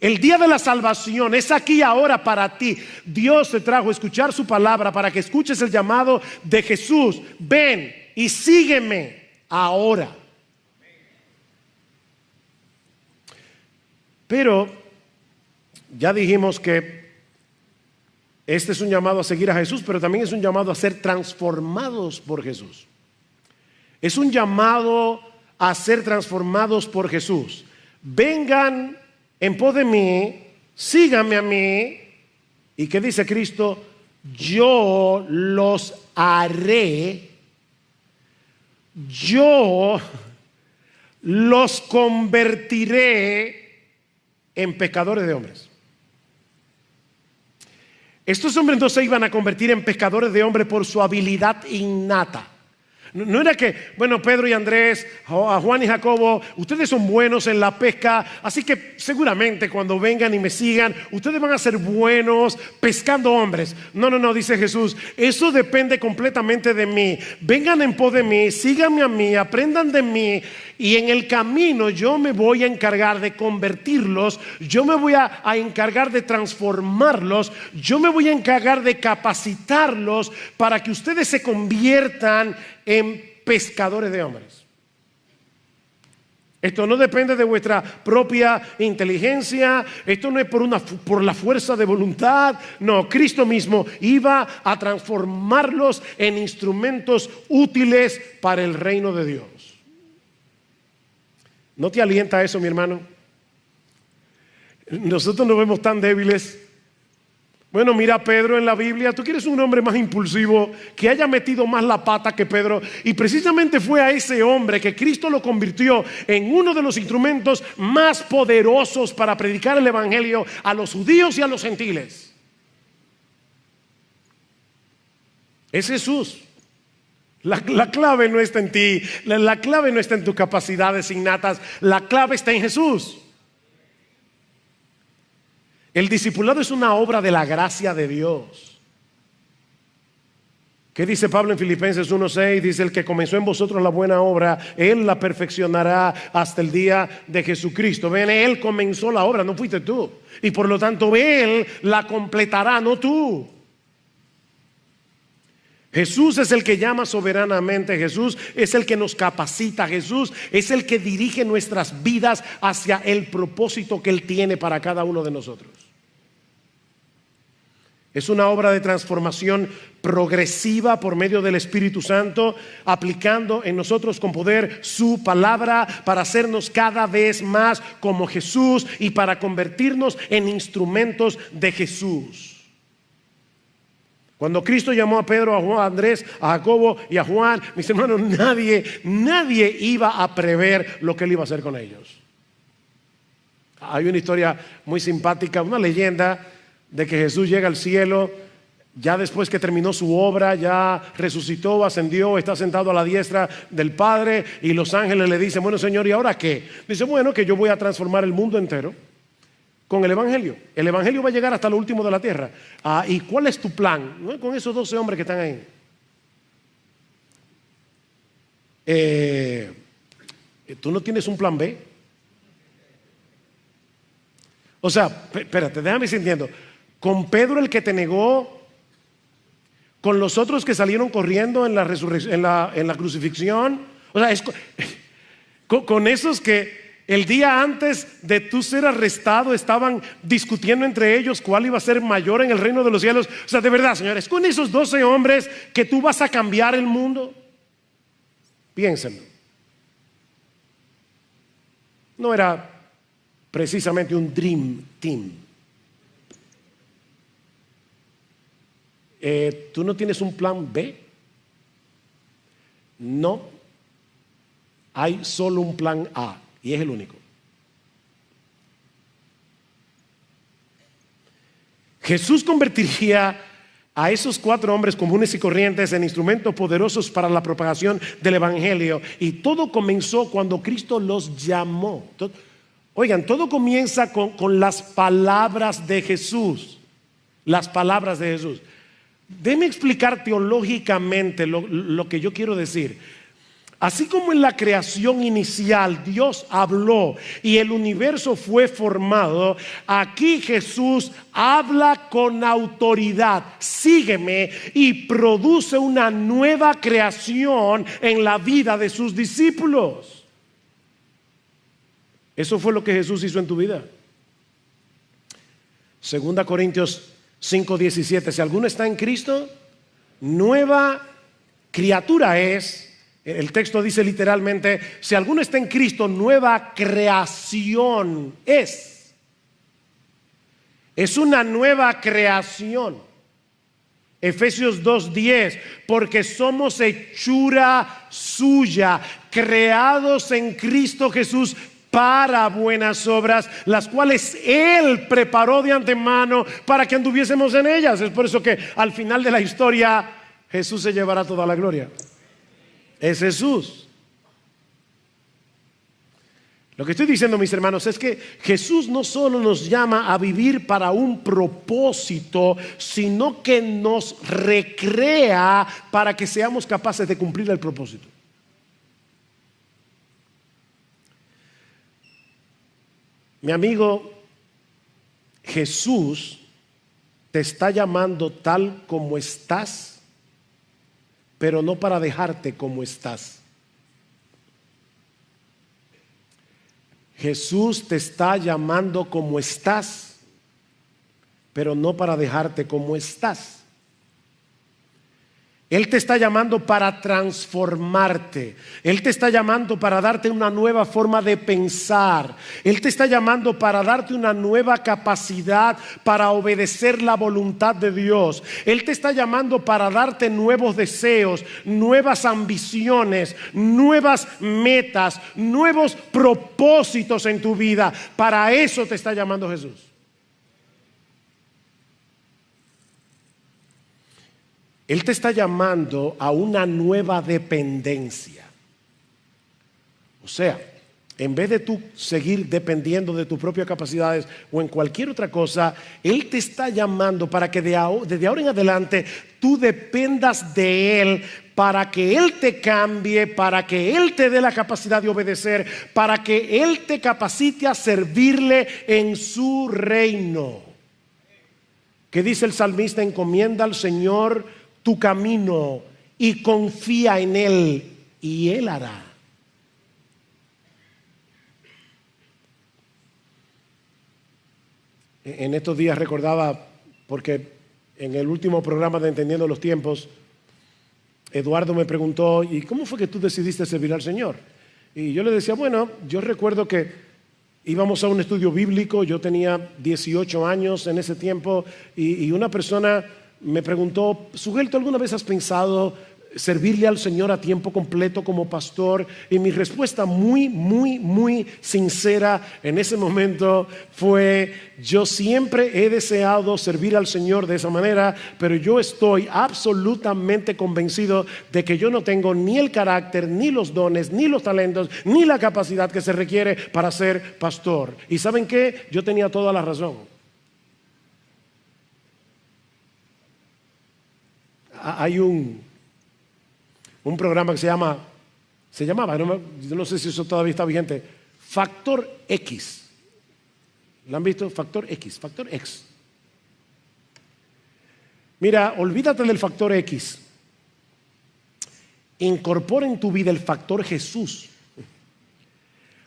S1: El día de la salvación es aquí ahora para ti. Dios te trajo a escuchar su palabra para que escuches el llamado de Jesús. Ven y sígueme ahora. Pero ya dijimos que este es un llamado a seguir a Jesús, pero también es un llamado a ser transformados por Jesús. Es un llamado a ser transformados por Jesús. Vengan en pos de mí, síganme a mí. ¿Y qué dice Cristo? Yo los haré. Yo los convertiré en pescadores de hombres. Estos hombres no se iban a convertir en pescadores de hombres por su habilidad innata. No era que, bueno, Pedro y Andrés, a Juan y Jacobo, ustedes son buenos en la pesca, así que seguramente cuando vengan y me sigan, ustedes van a ser buenos pescando hombres. No, dice Jesús, eso depende completamente de mí. Vengan en pos de mí, síganme a mí, aprendan de mí, y en el camino yo me voy a encargar de convertirlos, yo me voy a encargar de transformarlos, yo me voy a encargar de capacitarlos para que ustedes se conviertan en pescadores de hombres. Esto no depende de vuestra propia inteligencia, esto no es por la fuerza de voluntad. No, Cristo mismo iba a transformarlos en instrumentos útiles para el reino de Dios. ¿No te alienta eso, mi hermano? Nosotros nos vemos tan débiles. Bueno, mira a Pedro en la Biblia. Tú quieres un hombre más impulsivo, que haya metido más la pata que Pedro. Y precisamente fue a ese hombre que Cristo lo convirtió en uno de los instrumentos más poderosos para predicar el evangelio a los judíos y a los gentiles. Es Jesús. La clave no está en ti, la clave no está en tus capacidades innatas, la clave está en Jesús. El discipulado es una obra de la gracia de Dios. ¿Qué dice Pablo en Filipenses 1:6? Dice: el que comenzó en vosotros la buena obra, Él la perfeccionará hasta el día de Jesucristo. Ven, Él comenzó la obra, no fuiste tú. Y por lo tanto Él la completará, no tú. Jesús es el que llama soberanamente, Jesús es el que nos capacita, Jesús es el que dirige nuestras vidas hacia el propósito que Él tiene para cada uno de nosotros. Es una obra de transformación progresiva por medio del Espíritu Santo, aplicando en nosotros con poder su palabra para hacernos cada vez más como Jesús y para convertirnos en instrumentos de Jesús. Cuando Cristo llamó a Pedro, a Juan, a Andrés, a Jacobo y a Juan, mis hermanos, nadie iba a prever lo que Él iba a hacer con ellos. Hay una historia muy simpática, una leyenda de que Jesús llega al cielo, ya después que terminó su obra, ya resucitó, ascendió, está sentado a la diestra del Padre, y los ángeles le dicen: bueno, Señor, ¿y ahora qué? Dice: bueno, que yo voy a transformar el mundo entero con el evangelio. El evangelio va a llegar hasta lo último de la tierra. ¿Y cuál es tu plan? ¿No? Con esos 12 hombres que están ahí. ¿Tú no tienes un plan B? O sea, espérate, déjame ir entiendo. Con Pedro, el que te negó, con los otros que salieron corriendo en la resurrección, en la crucifixión, o sea, con esos que el día antes de tú ser arrestado estaban discutiendo entre ellos cuál iba a ser mayor en el reino de los cielos. O sea, de verdad, señores, con esos 12 hombres que tú vas a cambiar el mundo. Piénsenlo. No era precisamente un dream team. ¿Tú no tienes un plan B? No. Hay solo un plan A. Y es el único. Jesús convertiría a esos 4 hombres comunes y corrientes en instrumentos poderosos para la propagación del evangelio. Y todo comenzó cuando Cristo los llamó. Oigan, todo comienza con las palabras de Jesús. Las palabras de Jesús. Déjame explicar teológicamente lo que yo quiero decir. Así como en la creación inicial Dios habló y el universo fue formado, aquí Jesús habla con autoridad: sígueme, y produce una nueva creación en la vida de sus discípulos. Eso fue lo que Jesús hizo en tu vida. 2 Corintios 5:17: si alguno está en Cristo, nueva criatura es. El texto dice literalmente: si alguno está en Cristo, nueva creación es. Es una nueva creación. Efesios 2:10: porque somos hechura suya, creados en Cristo Jesús para buenas obras, las cuales Él preparó de antemano para que anduviésemos en ellas. Es por eso que al final de la historia Jesús se llevará toda la gloria. es Jesús. Lo que estoy diciendo, mis hermanos, es que Jesús no solo nos llama a vivir para un propósito, sino que nos recrea para que seamos capaces de cumplir el propósito. Mi amigo, Jesús te está llamando tal como estás, pero no para dejarte como estás. Jesús te está llamando como estás, pero no para dejarte como estás. Él te está llamando para transformarte. Él te está llamando para darte una nueva forma de pensar. Él te está llamando para darte una nueva capacidad para obedecer la voluntad de Dios. Él te está llamando para darte nuevos deseos, nuevas ambiciones, nuevas metas, nuevos propósitos en tu vida. Para eso te está llamando Jesús. Él te está llamando a una nueva dependencia. O sea, en vez de tú seguir dependiendo de tus propias capacidades o en cualquier otra cosa, Él te está llamando para que desde ahora en adelante tú dependas de Él, para que Él te cambie, para que Él te dé la capacidad de obedecer, para que Él te capacite a servirle en su reino. ¿Qué dice el salmista? Encomienda al Señor tu camino y confía en Él y Él hará. En estos días recordaba, porque en el último programa de Entendiendo los Tiempos, Eduardo me preguntó: ¿y cómo fue que tú decidiste servir al Señor? Y yo le decía, bueno, yo recuerdo que íbamos a un estudio bíblico, yo tenía 18 años en ese tiempo, y una persona me preguntó: Sugel, ¿tú alguna vez has pensado servirle al Señor a tiempo completo como pastor? Y mi respuesta muy sincera en ese momento fue: yo siempre he deseado servir al Señor de esa manera, pero yo estoy absolutamente convencido de que yo no tengo ni el carácter, ni los dones, ni los talentos, ni la capacidad que se requiere para ser pastor. ¿Y saben qué? Yo tenía toda la razón. Hay un programa que se llamaba, yo no sé si eso todavía está vigente, Factor X. ¿Lo han visto? Factor X, Factor X. Mira, olvídate del Factor X. Incorpora en tu vida el Factor Jesús.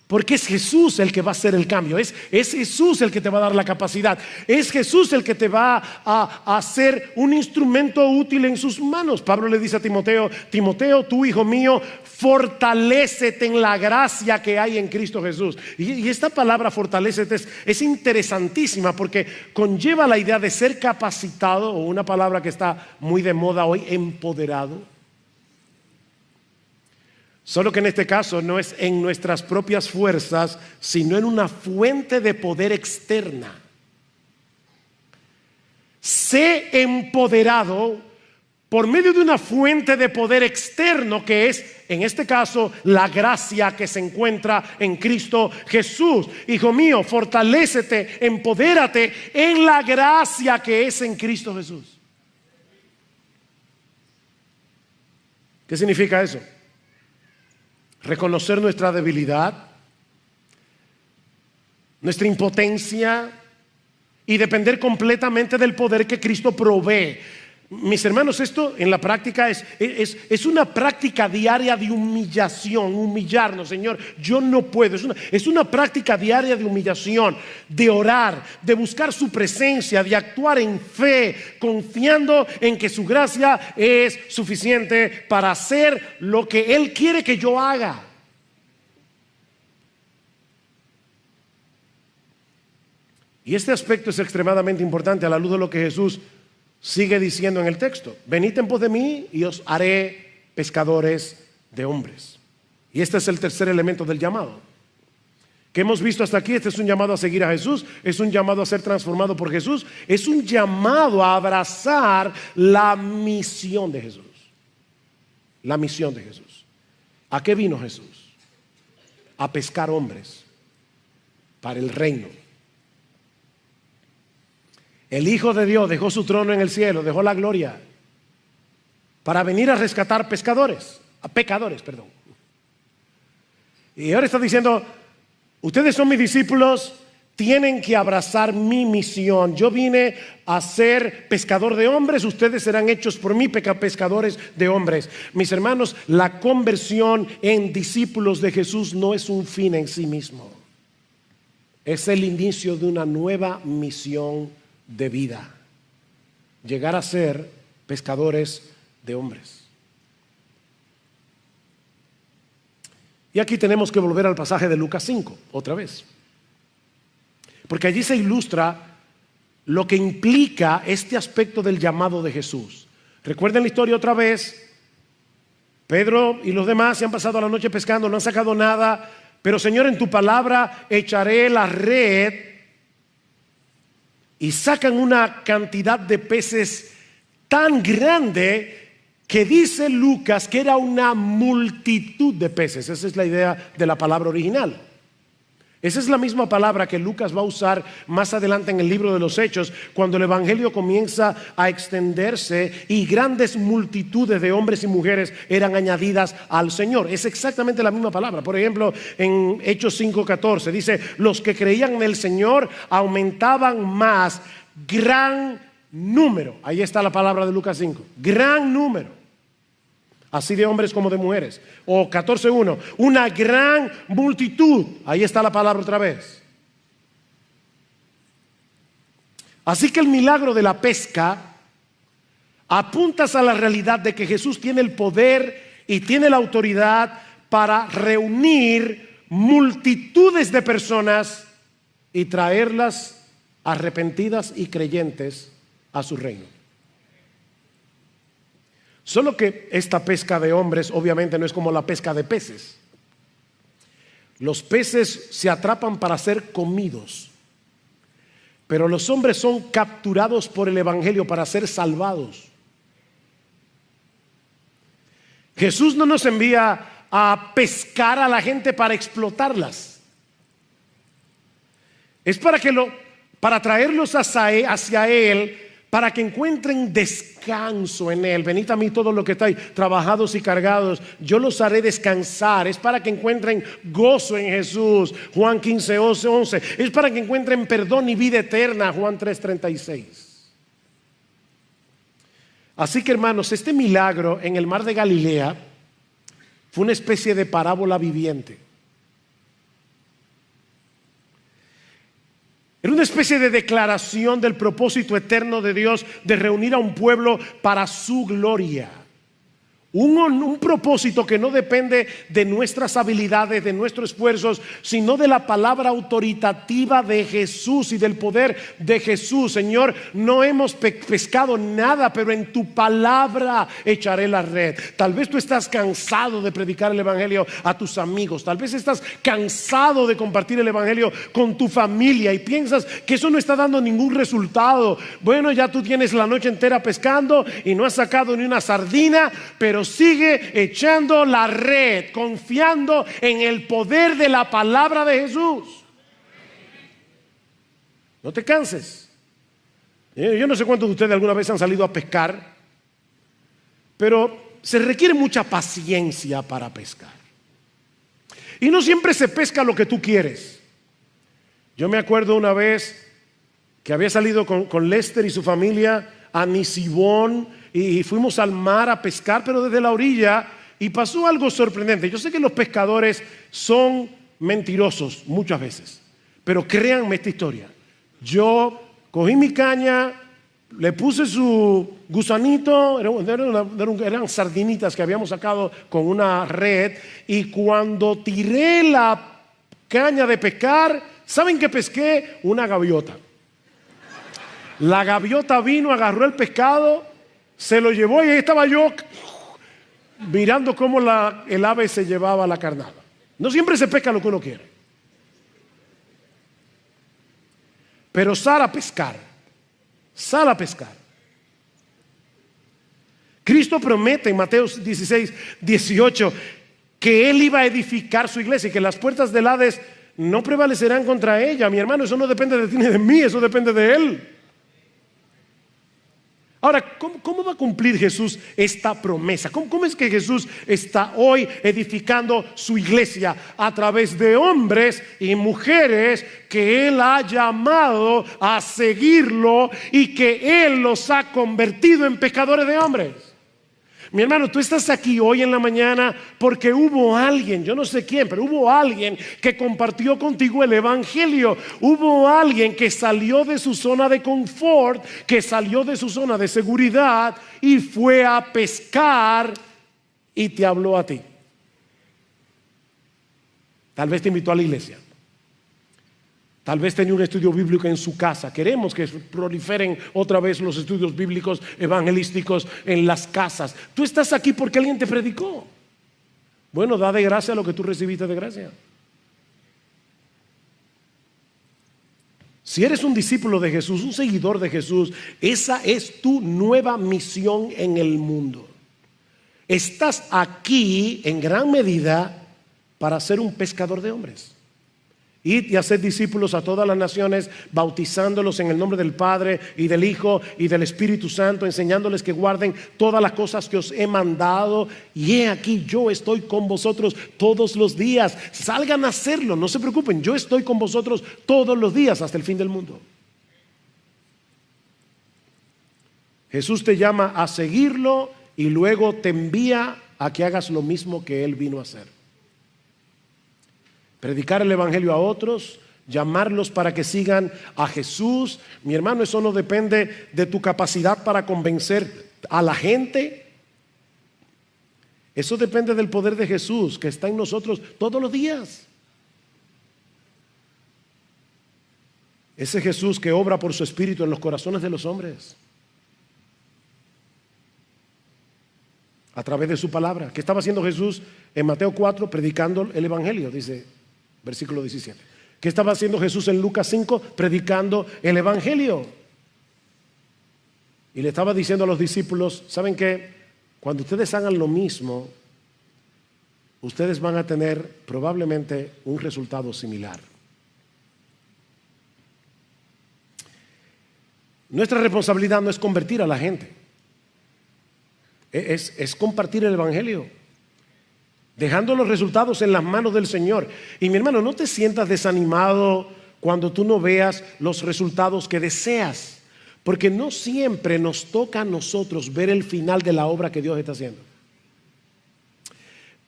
S1: Porque es Jesús el que va a hacer el cambio, es Jesús el que te va a dar la capacidad, es Jesús el que te va a hacer un instrumento útil en sus manos. Pablo le dice a Timoteo: Timoteo, tú hijo mío, fortalécete en la gracia que hay en Cristo Jesús. Y esta palabra fortalécete es interesantísima, porque conlleva la idea de ser capacitado, o una palabra que está muy de moda hoy, empoderado. Solo que en este caso no es en nuestras propias fuerzas, sino en una fuente de poder externa. Sé empoderado por medio de una fuente de poder externo, que es, en este caso, la gracia que se encuentra en Cristo Jesús. Hijo mío, fortalécete, empodérate en la gracia que es en Cristo Jesús. ¿Qué significa eso? Reconocer nuestra debilidad, nuestra impotencia, y depender completamente del poder que Cristo provee. Mis hermanos, esto en la práctica es una práctica diaria de humillación, humillarnos. Señor, yo no puedo. Es una práctica diaria de humillación, de orar, de buscar su presencia, de actuar en fe, confiando en que su gracia es suficiente para hacer lo que Él quiere que yo haga. Y este aspecto es extremadamente importante a la luz de lo que Jesús sigue diciendo en el texto: venid en pos de mí y os haré pescadores de hombres. Y este es el tercer elemento del llamado que hemos visto hasta aquí. Este es un llamado a seguir a Jesús, es un llamado a ser transformado por Jesús, es un llamado a abrazar la misión de Jesús. La misión de Jesús. ¿A qué vino Jesús? A pescar hombres para el reino. El Hijo de Dios dejó su trono en el cielo, dejó la gloria para venir a rescatar pecadores. Y ahora está diciendo, ustedes son mis discípulos, tienen que abrazar mi misión. Yo vine a ser pescador de hombres, ustedes serán hechos por mí pescadores de hombres. Mis hermanos, la conversión en discípulos de Jesús no es un fin en sí mismo. Es el inicio de una nueva misión de vida. Llegar a ser pescadores de hombres. Y aquí tenemos que volver al pasaje de Lucas 5, otra vez. Porque allí se ilustra lo que implica este aspecto del llamado de Jesús. Recuerden la historia otra vez. Pedro y los demás se han pasado la noche pescando, no han sacado nada. Pero Señor, en tu palabra echaré la red. Y sacan una cantidad de peces tan grande que dice Lucas que era una multitud de peces. Esa es la idea de la palabra original. Esa es la misma palabra que Lucas va a usar más adelante en el libro de los Hechos, cuando el evangelio comienza a extenderse y grandes multitudes de hombres y mujeres eran añadidas al Señor. Es exactamente la misma palabra. Por ejemplo, en Hechos 5:14 dice, los que creían en el Señor aumentaban más, gran número. Ahí está la palabra de Lucas 5, gran número. Así de hombres como de mujeres. O 14:1, una gran multitud. Ahí está la palabra otra vez. Así que el milagro de la pesca apunta a la realidad de que Jesús tiene el poder y tiene la autoridad para reunir multitudes de personas y traerlas arrepentidas y creyentes a su reino. Solo que esta pesca de hombres obviamente no es como la pesca de peces. Los peces se atrapan para ser comidos, pero los hombres son capturados por el evangelio para ser salvados. Jesús no nos envía a pescar a la gente para explotarlas. Es para traerlos hacia Él, para que encuentren descanso en Él. Venid a mí todos los que estáis trabajados y cargados, yo los haré descansar. Es para que encuentren gozo en Jesús, Juan 15:11. Es para que encuentren perdón y vida eterna, Juan 3:36. Así que hermanos, este milagro en el mar de Galilea fue una especie de parábola viviente. Era una especie de declaración del propósito eterno de Dios de reunir a un pueblo para su gloria. Un propósito que no depende de nuestras habilidades, de nuestros esfuerzos, sino de la palabra autoritativa de Jesús y del poder de Jesús. Señor, no hemos pescado nada, pero en tu palabra echaré la red. Tal vez tú estás cansado de predicar el evangelio a tus amigos. Tal vez estás cansado de compartir el evangelio con tu familia y piensas que eso no está dando ningún resultado. Bueno, ya tú tienes la noche entera pescando y no has sacado ni una sardina, pero sigue echando la red, confiando en el poder de la palabra de Jesús. No te canses. Yo no sé cuántos de ustedes alguna vez han salido a pescar, pero se requiere mucha paciencia para pescar. Y no siempre se pesca lo que tú quieres. Yo me acuerdo una vez que había salido con Lester y su familia a Nisibón y fuimos al mar a pescar, pero desde la orilla, y pasó algo sorprendente. Yo sé que los pescadores son mentirosos muchas veces, pero créanme esta historia. Yo cogí mi caña, le puse su gusanito, eran sardinitas que habíamos sacado con una red, y cuando tiré la caña de pescar, ¿saben qué pesqué? Una gaviota. La gaviota vino, agarró el pescado, se lo llevó y ahí estaba yo mirando cómo el ave se llevaba la carnada. No siempre se pesca lo que uno quiere, pero sal a pescar. Cristo promete en Mateo 16:18 que Él iba a edificar su iglesia y que las puertas del Hades no prevalecerán contra ella. Mi hermano, eso no depende de ti ni de mí, eso depende de Él. Ahora, ¿cómo va a cumplir Jesús esta promesa? ¿Cómo es que Jesús está hoy edificando su iglesia? A través de hombres y mujeres que Él ha llamado a seguirlo y que Él los ha convertido en pescadores de hombres. Mi hermano, tú estás aquí hoy en la mañana porque hubo alguien, yo no sé quién, pero hubo alguien que compartió contigo el evangelio. Hubo alguien que salió de su zona de confort, que salió de su zona de seguridad y fue a pescar y te habló a ti. Tal vez te invitó a la iglesia. Tal vez tenía un estudio bíblico en su casa. Queremos que proliferen otra vez los estudios bíblicos evangelísticos en las casas. Tú estás aquí porque alguien te predicó. Bueno, da de gracia lo que tú recibiste de gracia. Si eres un discípulo de Jesús, un seguidor de Jesús, esa es tu nueva misión en el mundo. Estás aquí en gran medida para ser un pescador de hombres. Id y haced discípulos a todas las naciones, bautizándolos en el nombre del Padre y del Hijo y del Espíritu Santo, enseñándoles que guarden todas las cosas que os he mandado. Y he aquí, yo estoy con vosotros todos los días. Salgan a hacerlo, no se preocupen, yo estoy con vosotros todos los días hasta el fin del mundo. Jesús te llama a seguirlo y luego te envía a que hagas lo mismo que Él vino a hacer. Predicar el evangelio a otros, llamarlos para que sigan a Jesús. Mi hermano, eso no depende de tu capacidad para convencer a la gente. Eso depende del poder de Jesús que está en nosotros todos los días. Ese Jesús que obra por su Espíritu en los corazones de los hombres, a través de su palabra. ¿Qué estaba haciendo Jesús en Mateo 4? Predicando el evangelio, dice versículo 17. ¿Qué estaba haciendo Jesús en Lucas 5? Predicando el evangelio. Y le estaba diciendo a los discípulos, ¿saben qué? Cuando ustedes hagan lo mismo, ustedes van a tener probablemente un resultado similar. Nuestra responsabilidad no es convertir a la gente, es compartir el evangelio, dejando los resultados en las manos del Señor. Y mi hermano, no te sientas desanimado cuando tú no veas los resultados que deseas, porque no siempre nos toca a nosotros ver el final de la obra que Dios está haciendo.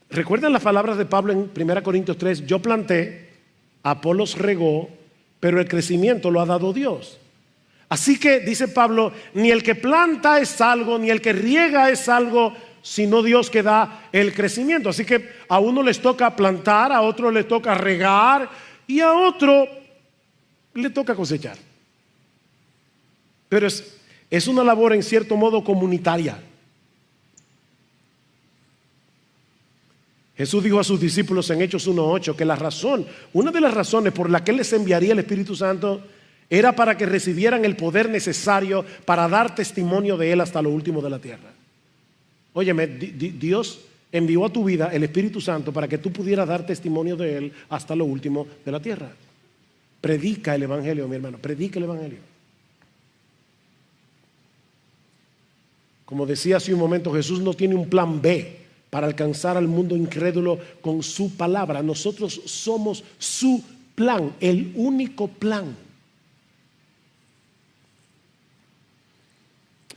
S1: ¿Recuerdan las palabras de Pablo en 1 Corintios 3? Yo planté, Apolos regó, pero el crecimiento lo ha dado Dios. Así que, dice Pablo, ni el que planta es algo, ni el que riega es algo, sino Dios que da el crecimiento. Así que a uno les toca plantar, a otro le toca regar y a otro le toca cosechar. Pero es una labor en cierto modo comunitaria. Jesús dijo a sus discípulos en Hechos 1:8 que una de las razones por la que Él les enviaría el Espíritu Santo era para que recibieran el poder necesario para dar testimonio de Él hasta lo último de la tierra. Óyeme, Dios envió a tu vida el Espíritu Santo para que tú pudieras dar testimonio de Él hasta lo último de la tierra. Predica el evangelio, mi hermano, predica el evangelio. Como decía hace un momento, Jesús no tiene un plan B para alcanzar al mundo incrédulo con su palabra. Nosotros somos su plan, el único plan.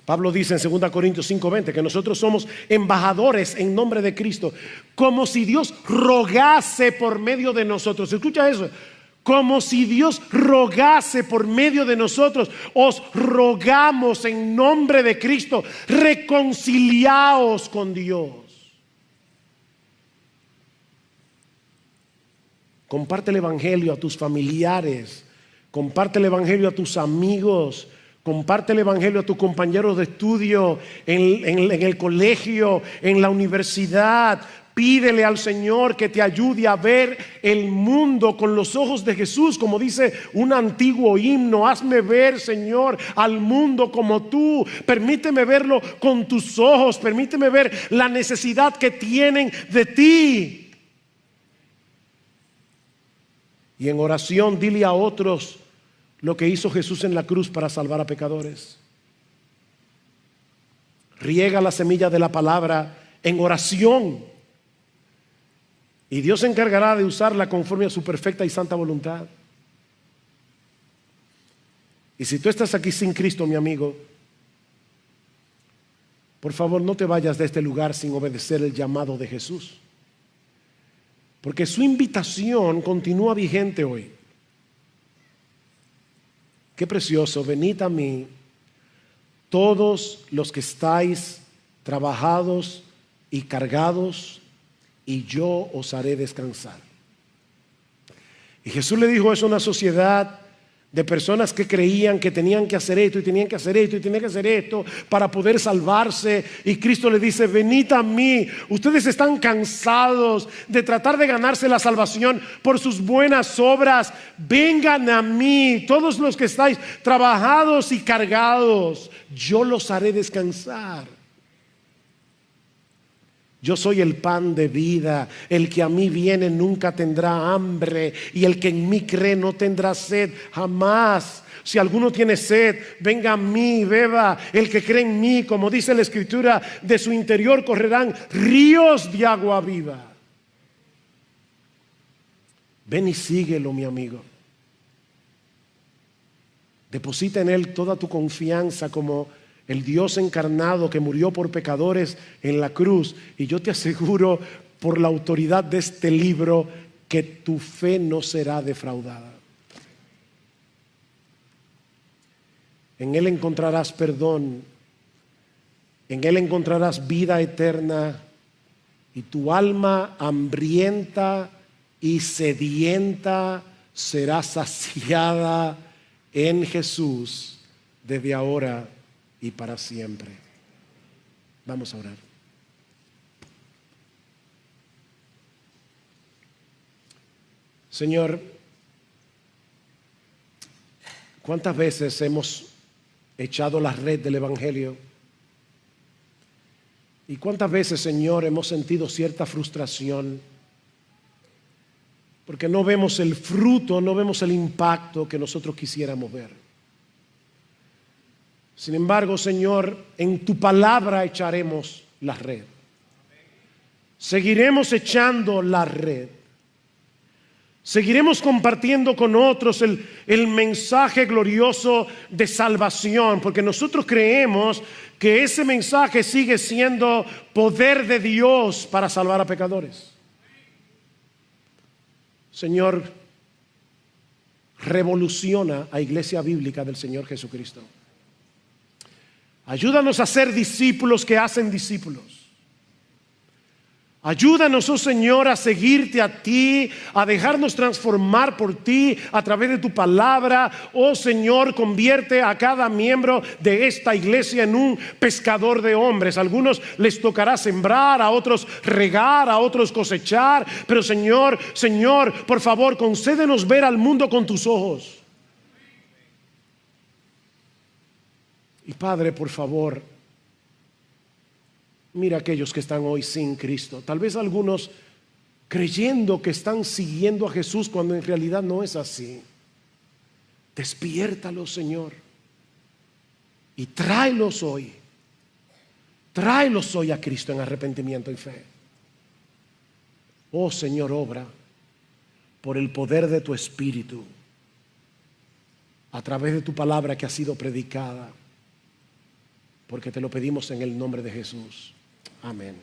S1: Pablo dice en 2 Corintios 5:20 que nosotros somos embajadores en nombre de Cristo, como si Dios rogase por medio de nosotros. ¿Escucha eso? Como si Dios rogase por medio de nosotros. Os rogamos en nombre de Cristo, reconciliaos con Dios. Comparte el evangelio a tus familiares, comparte el evangelio a tus amigos, comparte el evangelio a tus compañeros de estudio, en el colegio, en la universidad. Pídele al Señor que te ayude a ver el mundo con los ojos de Jesús, como dice un antiguo himno. Hazme ver, Señor, al mundo como tú. Permíteme verlo con tus ojos. Permíteme ver la necesidad que tienen de ti. Y en oración dile a otros lo que hizo Jesús en la cruz para salvar a pecadores. Riega la semilla de la palabra en oración. Y Dios se encargará de usarla conforme a su perfecta y santa voluntad. Y si tú estás aquí sin Cristo, mi amigo, por favor no te vayas de este lugar sin obedecer el llamado de Jesús. Porque su invitación continúa vigente hoy. Qué precioso, venid a mí, todos los que estáis trabajados y cargados, y yo os haré descansar. Y Jesús le dijo eso a una sociedad de personas que creían que tenían que hacer esto y tenían que hacer esto y tenían que hacer esto para poder salvarse. Y Cristo le dice: venid a mí. Ustedes están cansados de tratar de ganarse la salvación por sus buenas obras. Vengan a mí, todos los que estáis trabajados y cargados, yo los haré descansar. Yo soy el pan de vida. El que a mí viene nunca tendrá hambre, y el que en mí cree no tendrá sed jamás. Si alguno tiene sed, venga a mí, beba. El que cree en mí, como dice la Escritura, de su interior correrán ríos de agua viva. Ven y síguelo, mi amigo. Deposita en Él toda tu confianza como el Dios encarnado que murió por pecadores en la cruz. Y yo te aseguro, por la autoridad de este libro, que tu fe no será defraudada. En Él encontrarás perdón, en Él encontrarás vida eterna, y tu alma hambrienta y sedienta será saciada en Jesús desde ahora y para siempre. Vamos a orar. Señor, ¿cuántas veces hemos echado la red del Evangelio? ¿Y cuántas veces, Señor, hemos sentido cierta frustración? Porque no vemos el fruto, no vemos el impacto que nosotros quisiéramos ver. Sin embargo, Señor, en tu palabra echaremos la red. Seguiremos echando la red. Seguiremos compartiendo con otros el mensaje glorioso de salvación, porque nosotros creemos que ese mensaje sigue siendo poder de Dios para salvar a pecadores. Señor, revoluciona a Iglesia Bíblica del Señor Jesucristo. Ayúdanos a ser discípulos que hacen discípulos. Ayúdanos, oh Señor, a seguirte a ti, a dejarnos transformar por ti a través de tu palabra. Oh Señor, convierte a cada miembro de esta iglesia en un pescador de hombres. A algunos les tocará sembrar, a otros regar, a otros cosechar. Pero Señor, por favor, concédenos ver al mundo con tus ojos. Y Padre, por favor, mira a aquellos que están hoy sin Cristo. Tal vez algunos creyendo que están siguiendo a Jesús cuando en realidad no es así. Despiértalos, Señor, y tráelos hoy. Tráelos hoy a Cristo en arrepentimiento y fe. Oh Señor, obra por el poder de tu Espíritu a través de tu palabra que ha sido predicada, porque te lo pedimos en el nombre de Jesús. Amén.